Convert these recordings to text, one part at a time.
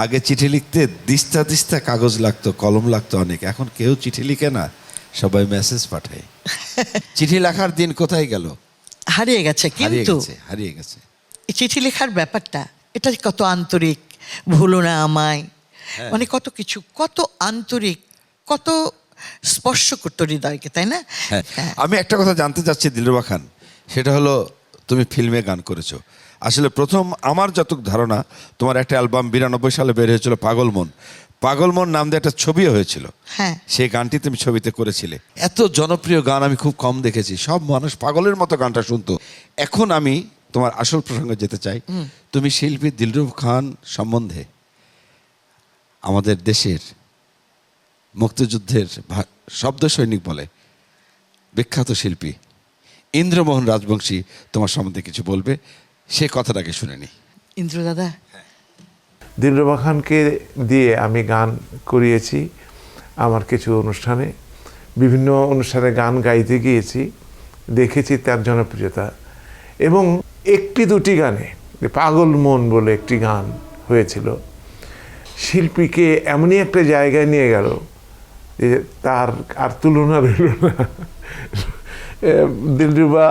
আগে চিঠি লিখতে দিস্তা দিস্তা কাগজ লাগতো, কলম লাগতো অনেক। এখন কেউ চিঠি লিখে না, সবাই মেসেজ পাঠায়। চিঠি লেখার দিন কোথায় গেল? হারিয়ে গেছে। কিন্তু হারিয়ে গেছে। এই চিঠি লেখার ব্যাপারটা, এটা কত আন্তরিক, ভুলো না আমায়, মানে কত কিছু, কত আন্তরিক, কত স্পর্শ করতো হৃদয়কে, তাই না? হ্যাঁ, আমি একটা কথা জানতে চাচ্ছি দিলরুবা খান, সেটা হলো তুমি ফিল্মে গান করেছো। আসলে প্রথম আমার যতটুকু ধারণা, তোমার একটা অ্যালবাম 92 সালে বের হয়েছিল পাগল মন। পাগল মন নাম দিয়ে একটা ছবিও হয়েছিল। হ্যাঁ, সেই গানটি তুমি ছবিতে করেছিলে। এত জনপ্রিয় গান আমি খুব কম দেখেছি, সব মানুষ পাগলের মতো গানটা শুনতো। এখন আমি তোমার আসল প্রসঙ্গে যেতে চাই। তুমি শিল্পী দিলরুবা খান সম্বন্ধে আমাদের দেশের মুক্তিযুদ্ধের শব্দ সৈনিক বলে বিখ্যাত শিল্পী ইন্দ্রমোহন রাজবংশী তোমার সম্বন্ধে কিছু বলবে, সে কথাটাকে শুনে নি। ইন্দ্র দাদা, দিলরুবা খানকে দিয়ে আমি গান করিয়েছি আমার কিছু অনুষ্ঠানে, বিভিন্ন অনুষ্ঠানে গান গাইতে গিয়েছি, দেখেছি তার জনপ্রিয়তা। এবং একটি দুটি গানে, পাগল মন বলে একটি গান হয়েছিল, শিল্পীকে এমনই একটা জায়গায় নিয়ে গেল যে তার আর তুলনা রইল না। দিলরুবা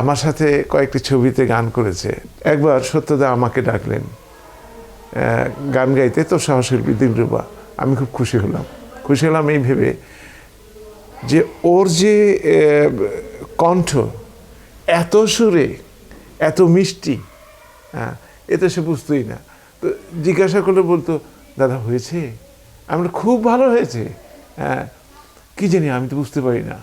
আমার সাথে কয়েকটি ছবিতে গান করেছে। একবার সত্যদা আমাকে ডাকলেন গান গাইতে, তো সহশিল্পী দিলরুবা। আমি খুব খুশি হলাম এই ভেবে যে ওর যে কণ্ঠ এত সুরে, এত মিষ্টি, হ্যাঁ, এতে সে বুঝতোই না। তো জিজ্ঞাসা করলে বলতো, দাদা হয়েছে? আমরা খুব ভালো হয়েছে। হ্যাঁ, কী জানি, আমি তো বুঝতে পারি না।